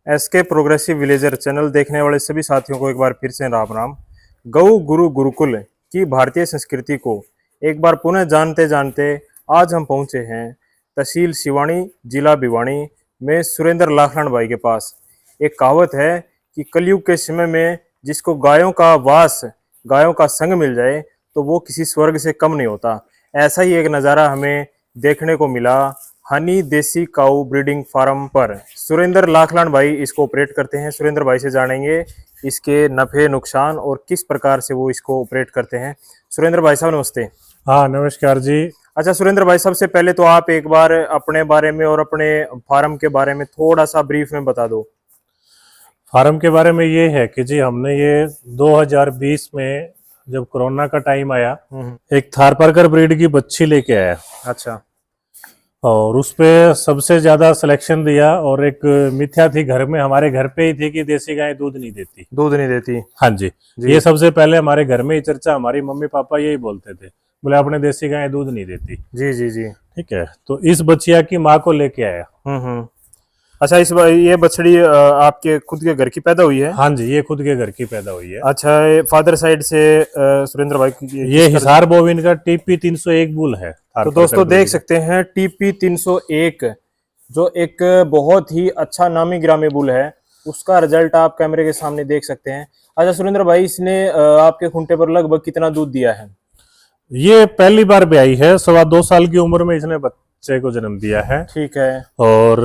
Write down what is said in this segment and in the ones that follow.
SK progressive villager channel देखने वाले सभी साथियों को एक बार फिर से राम राम। गौ गुरु गुरुकुल की भारतीय संस्कृति को एक बार पुनः जानते जानते आज हम पहुंचे हैं तहसील सिवानी, जिला भिवानी में सुरेंद्र लाखन भाई के पास। एक कहावत है कि कलयुग के समय में जिसको गायों का वास, गायों का संग मिल जाए तो वो किसी स्वर्ग से कम नहीं होता। ऐसा ही एक नज़ारा हमें देखने को मिला हनी देसी काऊ ब्रीडिंग फार्म पर। सुरेंद्र लाखलान भाई इसको ऑपरेट करते हैं। सुरेंद्र भाई से जानेंगे इसके नफे नुकसान और किस प्रकार से वो इसको ऑपरेट करते हैं। सुरेंद्र भाई साहब नमस्ते। हाँ नमस्कार जी। अच्छा सुरेंद्र भाई, सबसे पहले तो आप एक बार अपने बारे में और अपने फार्म के बारे में थोड़ा सा ब्रीफ में बता दो। फार्म के बारे में ये है कि जी हमने ये 2020 में जब कोरोना का टाइम आया एक थारपारकर ब्रीड की बच्ची लेके आया। अच्छा। और उस पे सबसे ज्यादा सिलेक्शन दिया और एक मिथ्या थी घर में, हमारे घर पे ही थी कि देसी गाय दूध नहीं देती। दूध नहीं देती? हाँ जी। ये सबसे पहले हमारे घर में ही चर्चा, हमारी मम्मी पापा यही बोलते थे, बोले अपने देसी गाय दूध नहीं देती। जी जी जी। ठीक है, तो इस बच्चिया की माँ को लेके आया। अच्छा, इस बार ये बछड़ी आपके खुद के घर की पैदा हुई है? हाँ जी, ये खुद के घर की पैदा हुई है। अच्छा, फादर साइड से सुरेंद्र भाई की ये हिसार बोविन का TP 301 बुल है। तो दोस्तों देख सकते हैं TP 301 जो एक बहुत ही अच्छा नामी ग्रामी बुल है, उसका रिजल्ट आप कैमरे के सामने देख सकते हैं। अच्छा सुरेंद्र भाई, इसने आपके खूंटे पर लगभग कितना दूध दिया है? ये पहली बार ब्याई है, 2.25 साल की उम्र में इसने बच्चे को जन्म दिया है। ठीक है। और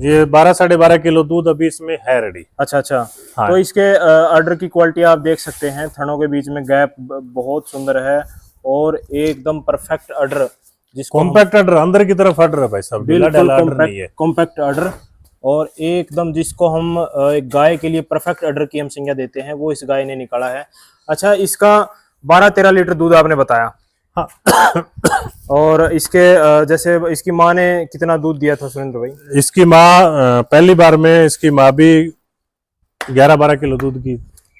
ये 12-12.5 किलो दूध अभी इसमें है रेडी। अच्छा अच्छा। हाँ। तो इसके ऑर्डर की क्वालिटी आप देख सकते हैं, थनों के बीच में गैप बहुत सुंदर है और एकदम परफेक्ट ऑर्डर, जिसको कॉम्पैक्ट ऑर्डर अंदर की तरफ ऑर्डर है भाई साहब, बिल्कुल कॉम्पैक्ट ऑर्डर। और एकदम जिसको हम एक गाय के लिए परफेक्ट ऑर्डर की हम संज्ञा देते हैं, वो इस गाय ने निकाला है। अच्छा, इसका 12-13 लीटर दूध आपने बताया। हाँ। और इसके जैसे इसकी माँ ने कितना दूध दिया था सुरेंद्र भाई? इसकी माँ पहली बार में इसकी माँ भी 11-12 किलो दूध की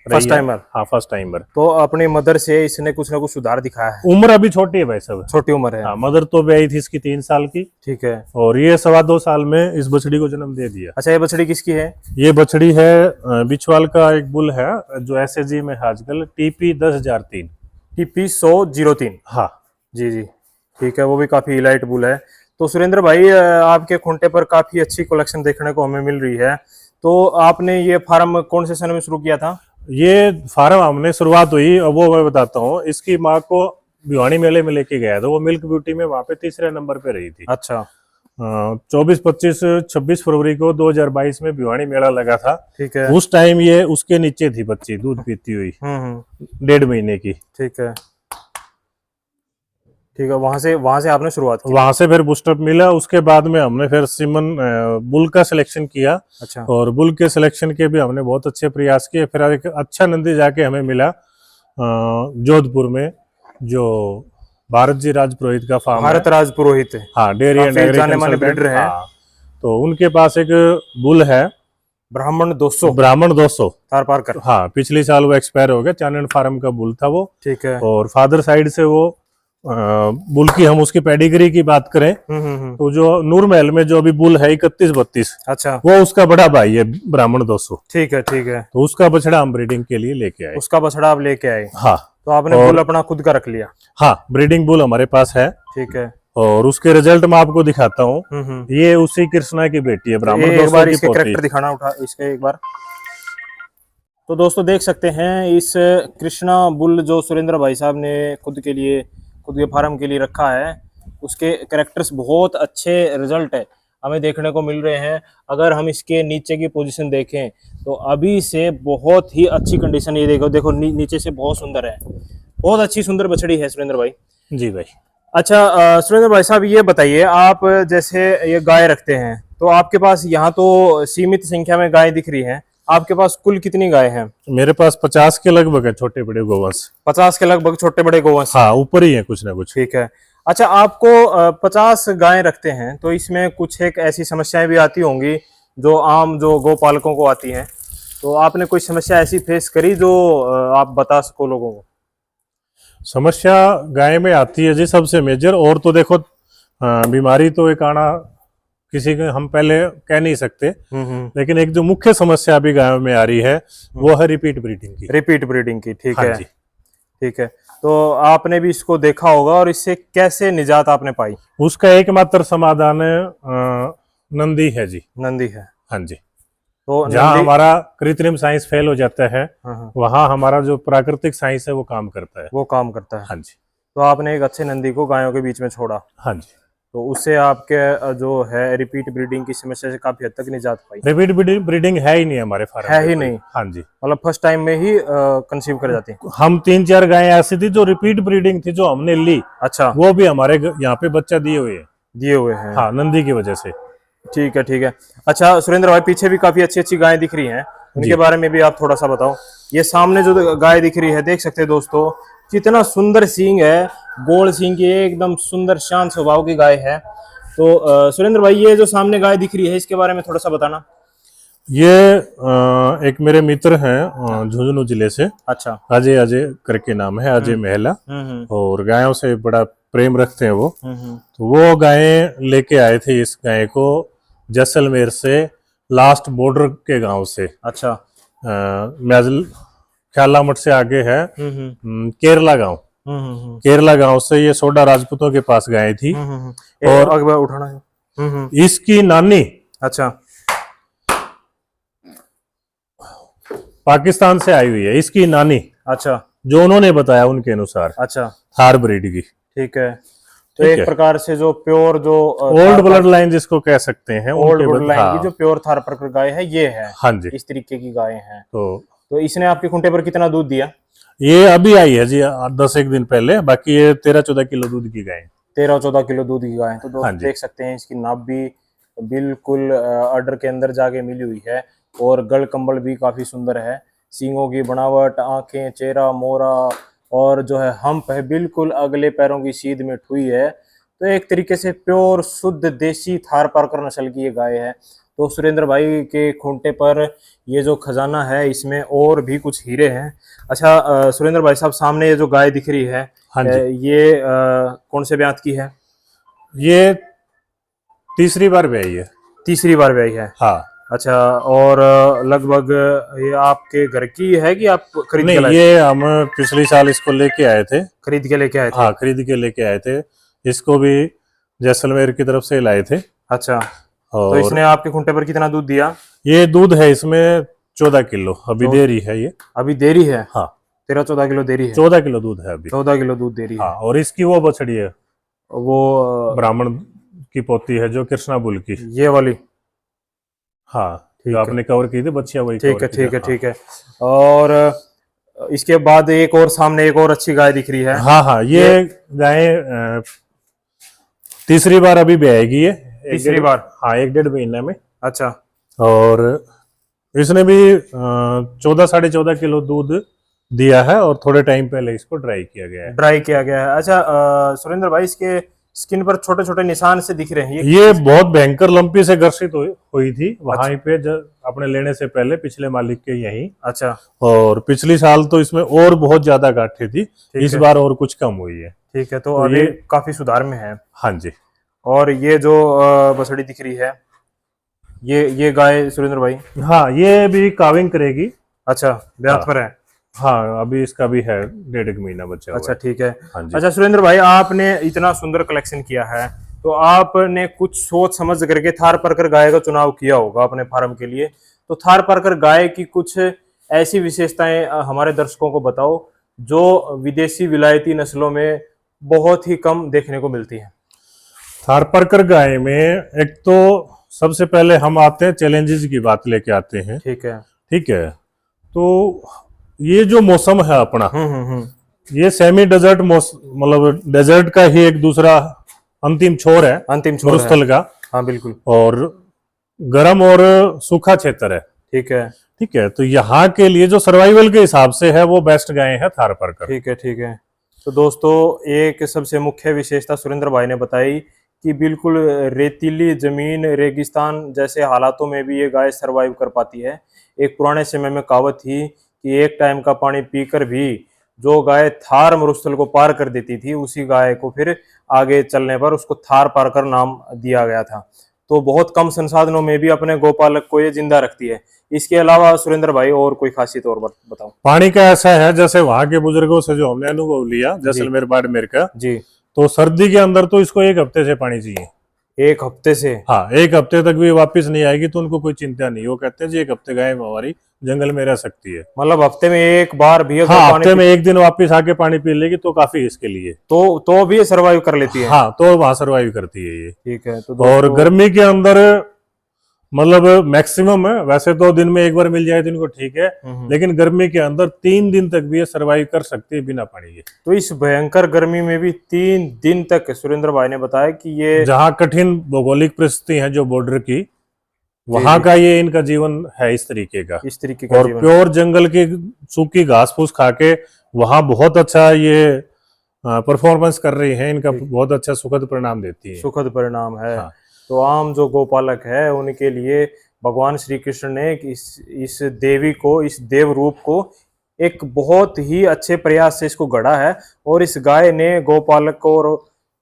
फर्स्ट टाइमर? हाँ फर्स्ट टाइमर। तो अपनी मदर से इसने कुछ ना कुछ सुधार दिखाया है। उम्र अभी छोटी है भाई साहब, छोटी उम्र है। हाँ, मदर तो ब्याई थी इसकी 3 साल की। ठीक है। और ये 2.25 साल में इस बछड़ी को जन्म दे दिया। अच्छा, ये बछड़ी किसकी है? ये बछड़ी है बिछवाल का एक बुल है जो SAG में है आजकल, TP 10,003। TP 100-03। हाँ जी जी, ठीक है। वो भी काफी इलाइट बुल है। तो सुरेंद्र भाई, आपके खूंटे पर काफी अच्छी कलेक्शन देखने को हमें मिल रही है। तो आपने ये फार्म कौन से सन में शुरू किया था? ये फार्म हमने शुरुआत हुई, वो मैं बताता हूँ। इसकी माँ को भिवानी मेले में लेके गया था, वो मिल्क ब्यूटी में वहां पे 3रे नंबर पे रही थी। अच्छा। 24, 25, 26 फरवरी को 2022 में भिवानी मेला लगा था। ठीक है। उस टाइम ये उसके नीचे थी बच्ची, दूध पीती हुई 1.5 महीने की। ठीक है ठीक है। वहां से आपने शुरुआत की? वहां से फिर बूस्टअप मिला। उसके बाद में हमने फिर सिमन बुल का सिलेक्शन किया। अच्छा। और बुल के सिलेक्शन के भी हमने बहुत अच्छे प्रयास किए। फिर एक अच्छा नंदी जाके हमें मिला जोधपुर में, जो भारत जी राज पुरोहित का फार्म, भारत राज पुरोहित। हाँ, डेयरी एंड एग्रीकल्चर ब्रीडर है। हाँ, तो उनके पास एक बुल है ब्राह्मण 200। ब्राह्मण 200 थारपारकर। हाँ, पिछले साल वो एक्सपायर हो गया। चानन फार्म का बुल था वो। ठीक है। और फादर साइड से वो बुल की हम उसकी पेडिग्री की बात करें तो जो नूर महल में जो अभी बुल है 31-32, अच्छा, वो उसका बड़ा भाई है ब्राह्मण 200। ठीक है ठीक है। तो उसका बछड़ा हम ब्रीडिंग के लिए लेके आए। उसका बछड़ा आप लेके आए? हाँ। तो आपने बुल अपना खुद का रख लिया? हाँ, ब्रीडिंग बुल हमारे पास है। ठीक है। और उसके रिजल्ट मैं आपको दिखाता हूँ। ये उसी कृष्णा की बेटी है, ब्राह्मण 200 एक बार की इसके पोती। कैरेक्टर दिखाना, उठा इसके एक बार। तो दोस्तों देख सकते हैं इस कृष्णा बुल जो सुरेंद्र भाई साहब ने खुद के फार्म के लिए रखा है, उसके कैरेक्टर्स बहुत अच्छे रिजल्ट है हमें देखने को मिल रहे हैं। अगर हम इसके नीचे की पोजीशन देखें तो अभी से बहुत ही अच्छी कंडीशन, ये देखो नीचे से बहुत सुंदर है, बहुत अच्छी सुंदर बछड़ी है सुरेंद्र भाई। जी भाई। अच्छा सुरेंद्र भाई साहब, ये बताइए, आप जैसे ये गाय रखते हैं तो आपके पास यहाँ तो सीमित संख्या में गाय दिख रही हैं, आपके पास कुल कितनी गाय हैं? मेरे पास 50 के लगभग है छोटे बड़े गोवंश। 50 के लगभग छोटे बड़े गोवंश? हाँ, ऊपर ही है कुछ ना कुछ। ठीक है। अच्छा, आपको 50 गायें रखते हैं तो इसमें कुछ एक ऐसी समस्याएं भी आती होंगी जो आम जो गौपालकों को आती हैं, तो आपने कोई समस्या ऐसी फेस करी जो आप बता सको लोगों को? समस्या गाय में आती है जी सबसे मेजर। और तो देखो बीमारी तो एक आना किसी को हम पहले कह नहीं सकते, हम्म। लेकिन एक जो मुख्य समस्या अभी गायों में आ रही है वो है रिपीट ब्रीडिंग की। रिपीट ब्रीडिंग की, ठीक हाँ है। जी। ठीक है, तो आपने भी इसको देखा होगा और इससे कैसे निजात आपने पाई? उसका एकमात्र समाधान नंदी है जी। नंदी है। हाँ जी। तो जहाँ नंदी, हमारा कृत्रिम साइंस फेल हो जाता है, हाँ, वहाँ हमारा जो प्राकृतिक साइंस है वो काम करता है। वो काम करता है। हाँ जी। तो आपने एक अच्छे नंदी को गायों के बीच में छोड़ा, हाँ जी। तो उससे आपके जो है रिपीट ब्रीडिंग की समस्या से काफी हद तक निजात पाई। रिपीट ब्रीडिंग है ही नहीं हमारे फार्म है पे ही कोई। नहीं? हाँ जी। मतलब फर्स्ट टाइम में ही कंसीव कर जाती? हम 3-4 गायें ऐसी थी जो रिपीट ब्रीडिंग थी, जो हमने ली, अच्छा, वो भी हमारे यहाँ पे बच्चा दिए हुए है। दिए हुए हैं। हाँ, नंदी की वजह से। ठीक है, ठीक है। अच्छा सुरेंद्र भाई, पीछे भी काफी अच्छी अच्छी गायें दिख रही हैं, उनके जी। बारे में भी आप थोड़ा सा बताओ। ये सामने जो गाय दिख रही है, देख सकते हैं दोस्तों, कितना सुंदर सींग है, गोल सींग की, एकदम सुंदर शांत स्वभाव की गाय है। तो सुरेंद्र भाई, ये जो सामने गाय दिख रही है, इसके बारे में थोड़ा सा बताना। ये एक मेरे मित्र हैं झुंझुनू जिले से, अच्छा। अजय अजय करके नाम है, अजय महिला, हम्म। और गायों से बड़ा प्रेम रखते हैं वो। हम्म। तो वो गायें लेके आए थे इस गाय को जैसलमेर से, लास्ट बॉर्डर के गांव से। अच्छा। मैजल ख्याला मठ से आगे है केरला गांव। हम्म। केरला गांव से ये सोडा राजपूतों के पास गाय थी। और अगवा उठाना है। इसकी नानी अच्छा। पाकिस्तान से आई हुई है, इसकी नानी, अच्छा। जो उन्होंने बताया उनके अनुसार, अच्छा। थार ब्रीड की। ठीक है, तो ठीक एक है। प्रकार से जो प्योर, जो ओल्ड ब्लड लाइन जिसको कह सकते हैं, ओल्ड उनके ब्लड लाइन हाँ। की जो प्योर थार परकर गाय है, ये है। हाँ जी। इस तरीके की गाय है। तो इसने आपके खूंटे पर कितना दूध दिया? ये अभी आई है जी 10-1 दिन पहले, बाकी ये 13-14 किलो दूध की गाय है। 13-14 किलो दूध की गाय है। तो दोस्त हाँ जी। देख सकते हैं, इसकी नाभ भी बिल्कुल अडर के अंदर जाके मिली हुई है, और गल कंबल भी काफी सुंदर है। सींगों की बनावट, आंखें, चेहरा, मोरा, और जो है हम्प है, बिल्कुल अगले पैरों की सीध में ठुई है। तो एक तरीके से प्योर शुद्ध देसी थार पारकर नस्ल की ये गाय है। तो सुरेंद्र भाई के खूंटे पर ये जो खजाना है, इसमें और भी कुछ हीरे हैं। अच्छा सुरेंद्र भाई साहब, सामने ये जो गाय दिख रही है, हाँ जी। ये कौन से ब्यात की है? ये तीसरी बार ब्याई है। तीसरी बार ब्याई है। हाँ। अच्छा, और लगभग ये आपके घर की है कि आप खरीद के नहीं, लाए? ये हम पिछले साल इसको लेके आए थे। खरीद के लेके आए थे? हाँ, खरीद के लेके आए थे। इसको भी जैसलमेर की तरफ से लाए थे। अच्छा, तो और इसने आपके खूंटे पर कितना दूध दिया? ये दूध है इसमें 14 किलो अभी दे रही है ये। अभी दे रही है? हाँ, 13-14 किलो दे रही है। 14 किलो दूध है अभी। 14 किलो दूध दे रही है। हाँ, और इसकी वो बछड़ी है, वो ब्राह्मण की पोती है, जो कृष्णा बुल की। ये वाली? हाँ, ठीक जो है। आपने कवर की थी बच्चियां, वही ठीक है, cover की ठीक है, थी। ठीक है। और इसके बाद एक और सामने एक और अच्छी गाय दिख रही है। हाँ हाँ, ये गाय तीसरी बार अभी ब्याएगी ये। तीसरी बार? हाँ, 1-1.5 महीने में। अच्छा। और इसने भी 14-14.5 किलो दूध दिया है, और थोड़े टाइम पहले इसको ड्राई किया गया है। ड्राई किया गया है। अच्छा सुरेंद्र भाई, इसके स्किन पर छोटे छोटे निशान से दिख रहे हैं, ये बहुत भयंकर लंपी से ग्रसित हुई थी वहां पे, जब अपने लेने से पहले पिछले मालिक के यहीं। अच्छा। और पिछली साल तो इसमें और बहुत ज्यादा गांठें थी, इस बार और कुछ कम हुई है। ठीक है, तो अभी ये काफी सुधार में है। हाँ जी। और ये जो बछड़ी दिख रही है, ये गाय सुरेंद्र भाई? हाँ, ये भी काविंग करेगी। अच्छा, ब्यात हाँ। पर है? हाँ, अभी इसका भी है 1.5 महीना बचा हुआ अच्छा, है। ठीक है। हाँ जी। अच्छा सुरेंद्र भाई, आपने इतना सुंदर कलेक्शन किया है, तो आपने कुछ सोच समझ करके थार परकर गाय का चुनाव किया होगा अपने फार्म के लिए। तो थार परकर गाय की कुछ ऐसी विशेषताएं हमारे दर्शकों को बताओ, जो विदेशी विलायती नस्लों में बहुत ही कम देखने को मिलती है। थार परकर गाय में एक तो सबसे पहले हम आते हैं, चैलेंजेस की बात लेके आते हैं। ठीक है। ठीक है, तो ये जो मौसम है अपना, हम्म। ये सेमी डेजर्ट मतलब डेजर्ट का ही एक दूसरा अंतिम छोर है, अंतिम छोर मरुस्थल का। हाँ बिल्कुल। और गर्म और सूखा क्षेत्र है। ठीक है। ठीक है, तो यहाँ के लिए जो सर्वाइवल के हिसाब से है, वो बेस्ट गाय है थार परकर। ठीक है, ठीक है। तो दोस्तों, एक सबसे मुख्य विशेषता सुरेंद्र भाई ने बताई कि बिल्कुल रेतीली जमीन, रेगिस्तान जैसे हालातों में भी ये गाय सरवाइव कर पाती है। एक पुराने समय में कहावत थी कि एक टाइम का पानी पीकर भी जो गाय थार मरुस्थल को पार कर देती थी, उसी गाय को फिर आगे चलने पर उसको थार पारकर नाम दिया गया था। तो बहुत कम संसाधनों में भी अपने गोपालक को ये जिंदा रखती है। इसके अलावा सुरेंद्र भाई और कोई खासियत और बताओ। पानी का ऐसा है, जैसे वहां के बुजुर्गों से जो हमने अनुभव लिया जैसलमेर बाड़मेर का, जी, तो सर्दी के अंदर तो इसको 1 हफ्ते से पानी चाहिए। 1 हफ्ते से? हाँ, 1 हफ्ते तक भी वापस नहीं आएगी तो उनको कोई चिंता नहीं। वो कहते हैं जी 1 हफ्ते गाय हमारी जंगल में रह सकती है। मतलब हफ्ते में एक बार भी अगर हाँ, पानी हफ्ते में एक दिन वापस आके पानी पी लेगी तो काफी इसके लिए। तो भी ये सर्वाइव कर लेती है? हाँ, तो वहां सर्वाइव करती है ये। ठीक है। तो और गर्मी के अंदर मतलब मैक्सिमम है, वैसे तो दिन में एक बार मिल जाए तो इनको ठीक है, लेकिन गर्मी के अंदर 3 दिन तक भी ये सर्वाइव कर सकती है बिना पानी के। तो इस भयंकर गर्मी में भी 3 दिन तक सुरेंद्र भाई ने बताया कि ये जहाँ कठिन भौगोलिक परिस्थिति है जो बॉर्डर की, वहां का ये इनका जीवन है इस तरीके का। इस तरीके का और जीवन। प्योर जंगल की सूखी घास फूस खा के वहां बहुत अच्छा ये परफॉर्मेंस कर रही है। इनका बहुत अच्छा सुखद परिणाम देती है। सुखद परिणाम है। हाँ। तो आम जो गोपालक है उनके लिए भगवान श्री कृष्ण ने इस देवी को, इस देव रूप को एक बहुत ही अच्छे प्रयास से इसको गढ़ा है। और इस गाय ने गोपालक को और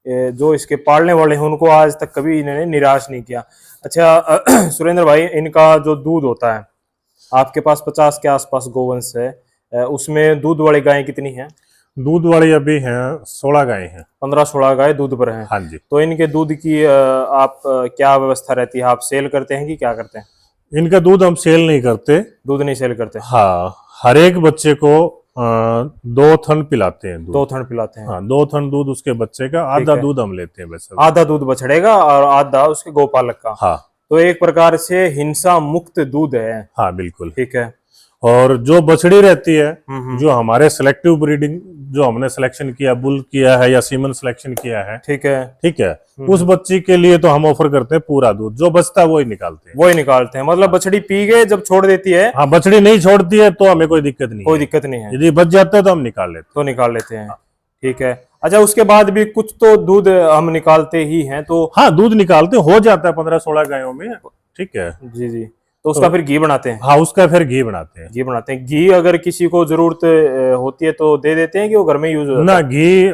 जो इसके पालने वाले हैं उनको आज तक कभी इन्होंने निराश नहीं किया। अच्छा सुरेंद्र भाई, इनका जो दूध होता है, आपके पास 50 के आसपास गोवंश है, उसमें दूध वाली गायें कितनी हैं? दूध वाली अभी हैं 16 गाय हैं। 15-16 गाय दूध पर हैं। हाँ जी। तो इनके दूध की आप क्या व्यवस्था रहती है? आप सेल करते हैं कि क्या करते हैं? इनका दूध हम सेल नहीं करते। दूध नहीं सेल करते? हाँ, हर एक बच्चे को 2 थन पिलाते हैं दूध। 2 थन पिलाते हैं? हाँ, 2 थन दूध उसके बच्चे का, आधा दूध हम लेते हैं वैसे। आधा दूध बछड़ेगा और आधा उसके गोपालक का? हाँ। तो एक प्रकार से हिंसा मुक्त दूध है। हाँ बिल्कुल। ठीक है। और जो बछड़ी रहती है, जो हमारे सिलेक्टिव ब्रीडिंग जो हमने सिलेक्शन किया, बुल किया है या सीमन सिलेक्शन किया है, ठीक है, ठीक है, उस बच्ची के लिए तो हम ऑफर करते हैं पूरा दूध, जो बचता है वही निकालते हैं। वही निकालते हैं? मतलब बछड़ी पी गए जब छोड़ देती है? हाँ, बछड़ी नहीं छोड़ती है तो हमें कोई दिक्कत नहीं, कोई दिक्कत नहीं है। यदि बच जाता है तो हम निकाल लेते हैं। तो निकाल लेते हैं। ठीक है। अच्छा, उसके बाद भी कुछ तो दूध हम निकालते ही हैं? तो हाँ, दूध निकालते हो जाता है 15-16 गायों में। ठीक है जी जी। तो उसका फिर घी बनाते हैं? हाँ, उसका फिर घी बनाते हैं। घी बनाते हैं। घी अगर किसी को जरूरत होती है तो दे देते हैं कि वो घर में यूज होता है? ना, घी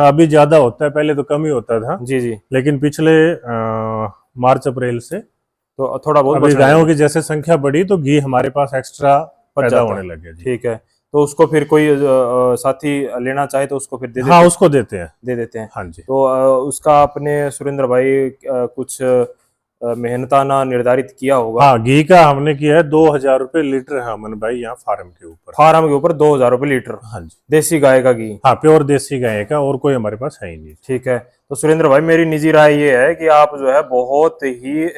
अभी ज्यादा होता है, पहले तो कम ही होता था। जी जी। लेकिन पिछले मार्च अप्रैल से तो थोड़ा बहुत अभी गायों की जैसे संख्या बढ़ी तो घी हमारे पास एक्स्ट्रा पैदा होने लगे। ठीक है। तो उसको फिर कोई साथी लेना चाहे तो उसको फिर दे देते हाँ, हैं? उसको देते हैं। दे देते हैं। हाँ जी। तो उसका आपने सुरेंद्र भाई कुछ मेहनताना निर्धारित किया होगा? हाँ, घी का हमने किया है 2000 रुपए लीटर है अमन भाई, यहाँ फार्म के ऊपर। फार्म के ऊपर 2000 रुपए लीटर? हाँ जी। देसी गाय का घी? हाँ, प्योर देसी गाय का, और कोई हमारे पास है ही नहीं। ठीक है। तो सुरेंद्र भाई, मेरी निजी राय ये है कि आप जो है बहुत ही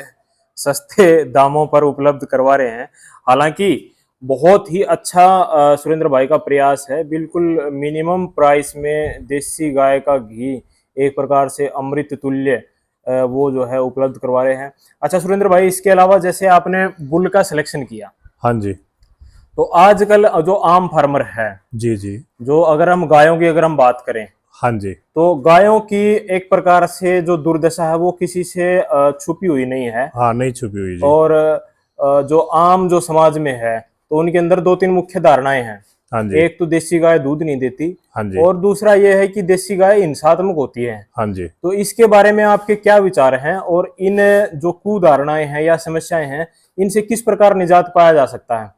सस्ते दामों पर उपलब्ध करवा रहे हैं। हालांकि बहुत ही अच्छा सुरेंद्र भाई का प्रयास है। बिल्कुल मिनिमम प्राइस में देसी गाय का घी, एक प्रकार से अमृत तुल्य, वो जो है उपलब्ध करवा रहे हैं। अच्छा सुरेंद्र भाई, इसके अलावा जैसे आपने बुल का सिलेक्शन किया, हाँ जी, तो आजकल जो आम फार्मर है, जी जी, जो अगर हम गायों की अगर हम बात करें, हाँ जी, तो गायों की एक प्रकार से जो दुर्दशा है वो किसी से छुपी हुई नहीं है। हाँ, नहीं छुपी हुई जी। और जो आम जो समाज में है तो उनके अंदर 2-3 मुख्य धारणाएं हैं। हाँ जी, एक तो देसी गाय दूध नहीं देती, हाँ जी, और दूसरा ये है कि देसी गाय हिंसात्मक होती है। हाँ जी। तो इसके बारे में आपके क्या विचार हैं, और इन जो कुधारणाएं हैं या समस्याएं हैं, इनसे किस प्रकार निजात पाया जा सकता है?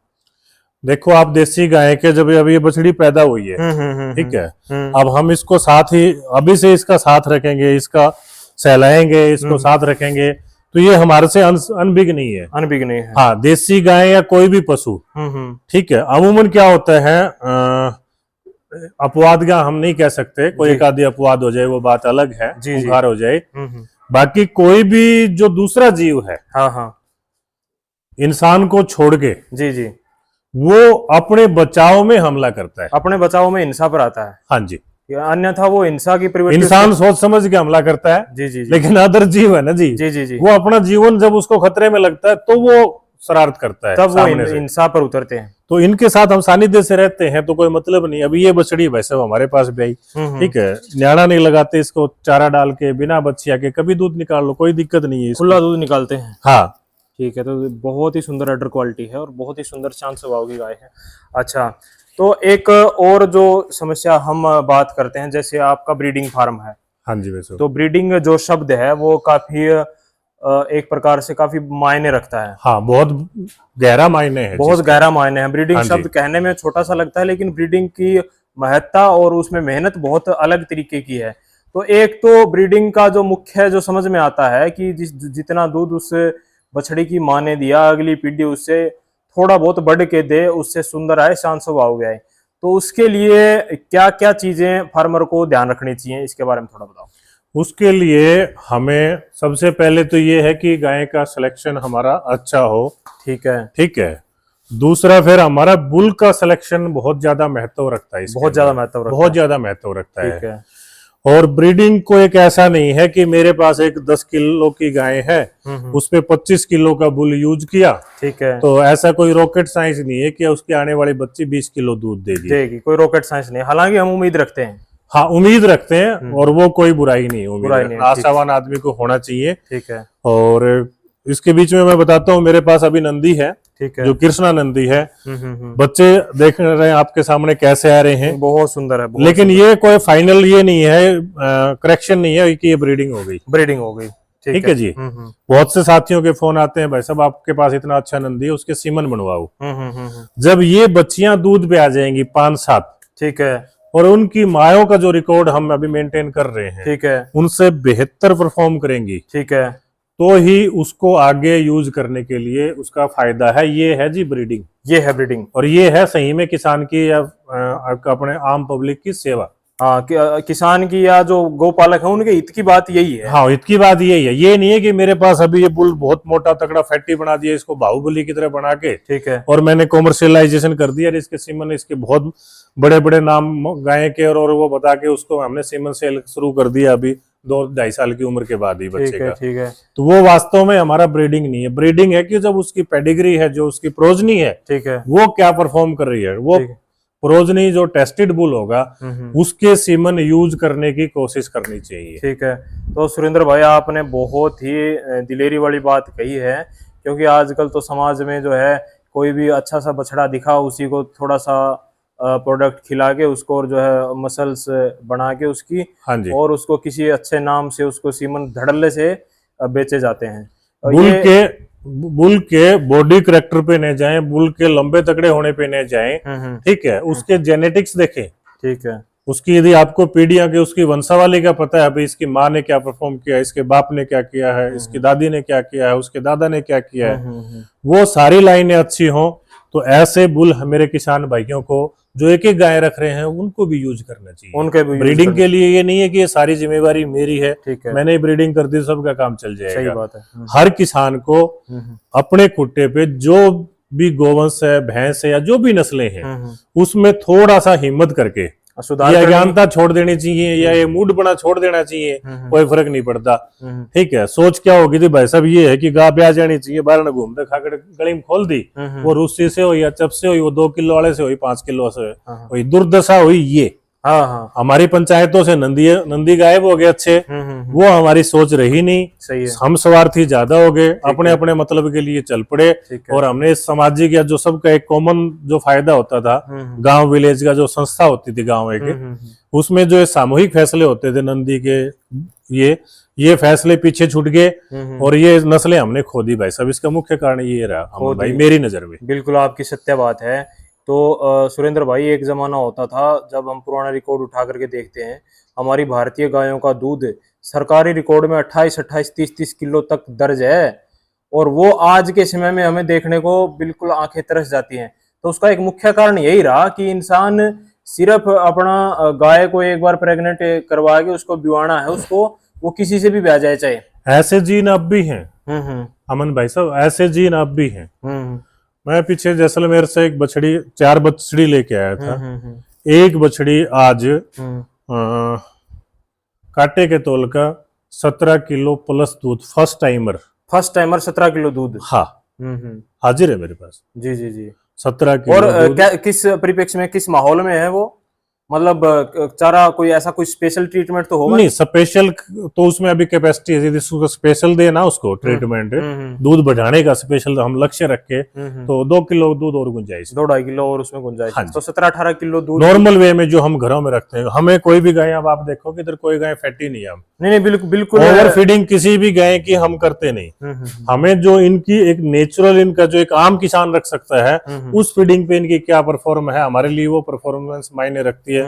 देखो, आप देसी गाय के जब अभी ये बछड़ी पैदा हुई है, ठीक है, अब हम इसको साथ ही अभी से इसका साथ रखेंगे, इसका सहलाएंगे, इसको साथ रखेंगे, तो ये हमारे से अनभिग नहीं है। अनभिग नहीं है। हाँ, देसी गाय या कोई भी पशु, ठीक है, अमूमन क्या होता है, अपवाद का हम नहीं कह सकते, कोई एक आधी अपवाद हो जाए वो बात अलग है, बुखार हो जाए, बाकी कोई भी जो दूसरा जीव है, हाँ हाँ, इंसान को छोड़ के, जी जी, वो अपने बचाव में हमला करता है, अपने बचाव में हिंसा पर आता है। हाँ जी, अन्यथा वो हिंसा की प्रवृत्ति, इंसान सोच समझ के हमला करता है, जी जी, लेकिन अदर जीव है ना जी, जी जी जी, वो अपना जीवन जब उसको खतरे में लगता है तो वो शरारत करता है, तब वो हिंसा पर उतरते हैं। तो इनके साथ हम सानिध्य से रहते हैं तो कोई मतलब नहीं। अभी ये बछड़ी वैसे हमारे पास भी आई, ठीक है, न्याणा नहीं लगाते, इसको चारा डाल के बिना बच्चिया के कभी दूध निकाल लो, कोई दिक्कत नहीं है, खुला दूध निकालते हैं। हाँ, ठीक है। तो बहुत ही सुंदर अडर क्वालिटी है और बहुत ही सुंदर शांत स्वभाव की गाय है। अच्छा, तो एक और जो समस्या हम बात करते हैं, जैसे आपका ब्रीडिंग फार्म है, हाँ जी, वैसे तो ब्रीडिंग जो शब्द है वो काफी एक प्रकार से काफी मायने रखता है। हाँ, बहुत गहरा मायने है, बहुत गहरा मायने है। ब्रीडिंग हाँ जी। शब्द कहने में छोटा सा लगता है, लेकिन ब्रीडिंग की महत्ता और उसमें मेहनत बहुत अलग तरीके की है। तो एक तो ब्रीडिंग का जो मुख्य जो समझ में आता है कि जितना दूध उस बछड़ी की माँ ने दिया, अगली पीढ़ी उससे थोड़ा बहुत बढ़ के दे, उससे सुंदर आए, शांत स्वभाव आए। तो उसके लिए क्या क्या चीजें फार्मर को ध्यान रखनी चाहिए, इसके बारे में थोड़ा बताओ। उसके लिए हमें सबसे पहले तो ये है कि गाय का सिलेक्शन हमारा अच्छा हो। ठीक है। ठीक है। दूसरा फिर हमारा बुल का सिलेक्शन बहुत ज्यादा महत्व रखता है, बहुत ज्यादा महत्व रखता है। बहुत ज्यादा महत्व रखता ठीक है। और ब्रीडिंग को एक ऐसा नहीं है कि मेरे पास एक 10 किलो की गाय है, उस पे 25 किलो का बुल यूज किया। ठीक है। तो ऐसा कोई रॉकेट साइंस नहीं है कि उसकी आने वाली बच्ची 20 किलो दूध देगी। कोई रॉकेट साइंस नहीं, हालांकि हम उम्मीद रखते हैं। हाँ, उम्मीद रखते हैं, और वो कोई बुराई नहीं है, बुराई नहीं, आशावान आदमी को होना चाहिए। ठीक है। और इसके बीच में मैं बताता हूँ, मेरे पास अभी नंदी है, ठीक है, जो कृष्णा नंदी है। बच्चे देख रहे हैं आपके सामने कैसे आ रहे हैं, बहुत सुंदर है। लेकिन ये कोई फाइनल ये नहीं है, करेक्शन नहीं है कि ये ब्रीडिंग हो गई। ब्रीडिंग हो गई। ठीक है जी। बहुत से साथियों के फोन आते हैं, भाई साहब आपके पास इतना अच्छा नंदी है, उसके सीमन बनवाओ। जब ये बच्चियां दूध पे आ जाएंगी 5-7, ठीक है, और उनकी मायों का जो रिकॉर्ड हम अभी मेंटेन कर रहे हैं, ठीक है, उनसे बेहतर परफॉर्म करेंगी, ठीक है, तो ही उसको आगे यूज करने के लिए उसका फायदा है। ये है जी ब्रीडिंग, ये है ब्रीडिंग, और ये है सही में किसान की या अपने आम पब्लिक की सेवा। हाँ, किसान की या जो गौपालक है उनके हित की बात यही है। हाँ, हित की बात यही है। ये नहीं है कि मेरे पास अभी ये बुल बहुत मोटा तगड़ा फैटी बना दिया, इसको बाहुबली की तरह बना के, ठीक है, और मैंने कॉमर्शियलाइजेशन कर दिया, इसके सीमन इसके बहुत बड़े बड़े नाम गाय के, और वो बता के उसको हमने सीमन सेल शुरू कर दिया अभी 2-2.5 साल की उम्र के बाद ही बच्चे का। ठीक है। तो वो वास्तव में हमारा ब्रीडिंग नहीं है। ब्रीडिंग है कि जब उसकी पेडिग्री है, जो उसकी प्रोजनी है, ठीक है, वो क्या परफॉर्म कर रही है, वो प्रोजनी जो टेस्टेड बुल होगा उसके सीमन यूज करने की कोशिश करनी चाहिए। ठीक है। तो सुरेंद्र भाई, आपने बहुत ही दिलेरी वाली बात कही है, क्योंकि आजकल तो समाज में जो है कोई भी अच्छा सा बछड़ा दिखा, उसी को थोड़ा सा प्रोडक्ट खिला के उसको, और जो है मसल्स बना के उसकी, हाँ जी, और उसको किसी अच्छे नाम से उसको सीमन धड़ल्ले से बेचे जाते हैं। बुल के बॉडी करेक्टर पे न जाएं, बुल के लंबे तगड़े होने पे न जाएं, ठीक है, उसके जेनेटिक्स देखें। ठीक है। उसकी यदि आपको पीढ़ियां के उसकी वंशावली का पता है, अभी इसकी माँ ने क्या परफॉर्म किया, इसके बाप ने क्या किया है, इसकी दादी ने क्या किया है, उसके दादा ने क्या किया है, वो सारी लाइनें अच्छी हो, तो ऐसे बुल मेरे किसान भाइयों को जो एक एक गाय रख रहे हैं उनको भी यूज करना चाहिए। उनके भी ब्रीडिंग के लिए ये नहीं है कि ये सारी जिम्मेवारी मेरी है, ठीक है, मैंने ब्रीडिंग कर दी, सबका काम चल जाएगा। सही बात है। हर किसान को अपने खुट्टे पे जो भी गोवंश है, भैंस है, या जो भी नस्लें हैं, उसमें थोड़ा सा हिम्मत करके ये अज्ञानता छोड़ देनी चाहिए, या ये मूड बना छोड़ देना चाहिए, कोई फर्क नहीं पड़ता। ठीक है। सोच क्या होगी थी भाई साहब, ये है कि गाय ब्याह जानी चाहिए, बाहर न घूमते खाकर गली में खोल दी, वो रूसी से हो या चप से हो, वो 2 किलो वाले से हो, 5 किलो से हो, दुर्दशा हुई ये। हाँ हाँ। हमारी पंचायतों से नंदी गायब हो गए अच्छे, वो हमारी सोच रही नहीं। सही है। हम स्वार्थी ज्यादा हो गए, अपने अपने मतलब के लिए चल पड़े, और हमने सामाजिक या जो सबका एक कॉमन जो फायदा होता था, गांव विलेज का जो संस्था होती थी गांव के, उसमें जो सामूहिक फैसले होते थे नंदी के, ये फैसले पीछे छूट गए, और ये नस्लें हमने खो दी भाई साहब। इसका मुख्य कारण ये रहा भाई, मेरी नजर में। बिल्कुल आपकी सत्य बात है। तो सुरेंद्र भाई, एक जमाना होता था जब हम पुराना रिकॉर्ड उठा करके देखते हैं, हमारी भारतीय गायों का दूध सरकारी रिकॉर्ड में 28-28, 30-30 किलो तक दर्ज है, और वो आज के समय में हमें देखने को बिल्कुल आंखें तरस जाती हैं। तो उसका एक मुख्य कारण यही रहा कि इंसान सिर्फ अपना गाय को एक बार प्रेग्नेंट करवा के उसको बिवाना है, उसको वो किसी से भी ब्याह जाए चाहे। ऐसे जीन अब भी हैं अमन भाई साहब, ऐसे जीन अब भी हैं। मैं पीछे जैसलमेर से एक बछड़ी, 4 बछड़ी लेके आया था। एक बछड़ी आज काटे के तौल का 17 किलो प्लस दूध, फर्स्ट टाइमर 17 किलो दूध। हाँ, हाजिर है मेरे पास। जी जी जी। 17 किलो। और किस परिप्रेक्ष्य में, किस माहौल में है वो? मतलब चारा कोई ऐसा कोई स्पेशल ट्रीटमेंट तो होगा नहीं स्पेशल, तो उसमें अभी कैपेसिटी है, यदि उसको स्पेशल देना उसको ट्रीटमेंट दूध बढ़ाने का स्पेशल हम लक्ष्य रखे तो 2 किलो दूध और गुंजाइश, 2-2.5 किलो और उसमें गुंजाइश। हाँ जी। तो 17-18 किलो दूध नॉर्मल वे में जो हम घरों में रखते हैं। हमें कोई भी गाय, अब आप देखो कि इधर कोई गाय फैटी नहीं है, हम नहीं बिल्कुल बिल्कुल ओवर फीडिंग किसी भी गाय की हम करते नहीं। हमें जो इनकी एक नेचुरल, इनका जो एक आम किसान रख सकता है उस फीडिंग पे इनकी क्या परफॉर्म है, हमारे लिए वो परफॉर्मेंस मायने रखती है।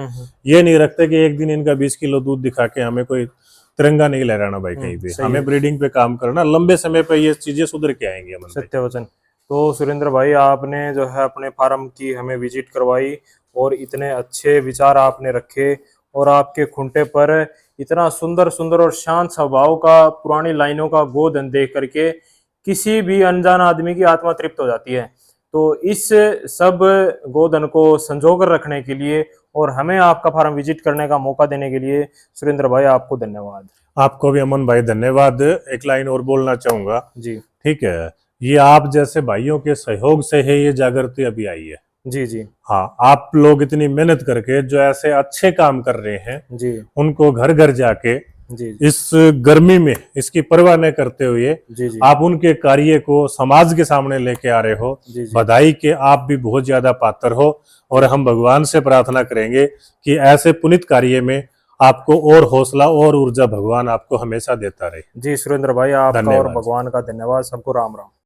ये नहीं रखते कि एक दिन इनका 20 किलो दूध दिखा के हमें कोई तिरंगा नहीं लहराना भाई कहीं पे। हमें ब्रीडिंग पे काम करना, लंबे समय पे ये चीजें सुधर के आएंगी। सत्य वचन। तो सुरेंद्र भाई आपने जो है अपने फार्म की हमें विजिट करवाई और इतने अच्छे विचार आपने रखे और आपके खुंटे पर इतना सुंदर सुंदर और शांत स्वभाव का पुरानी लाइनों का गोधन देख करके किसी भी अनजान आदमी की आत्मा तृप्त हो जाती है। तो इस सब गोधन को संजो कर रखने के लिए और हमें आपका फार्म विजिट करने का मौका देने के लिए सुरेंद्र भाई आपको धन्यवाद। आपको भी अमन भाई धन्यवाद। एक लाइन और बोलना चाहूंगा जी ठीक है, ये आप जैसे भाइयों के सहयोग से है ये जागृति अभी आई है। जी जी हाँ, आप लोग इतनी मेहनत करके जो ऐसे अच्छे काम कर रहे हैं जी उनको घर घर जाके जी इस गर्मी में इसकी परवाह न करते हुए जी जी आप उनके कार्य को समाज के सामने लेके आ रहे हो। जी जी बधाई के आप भी बहुत ज्यादा पात्र हो और हम भगवान से प्रार्थना करेंगे कि ऐसे पुनीत कार्य में आपको और हौसला और ऊर्जा भगवान आपको हमेशा देता रहे। जी सुरेंद्र भाई आपका और धन्यवाद। भगवान का धन्यवाद। सबको राम राम।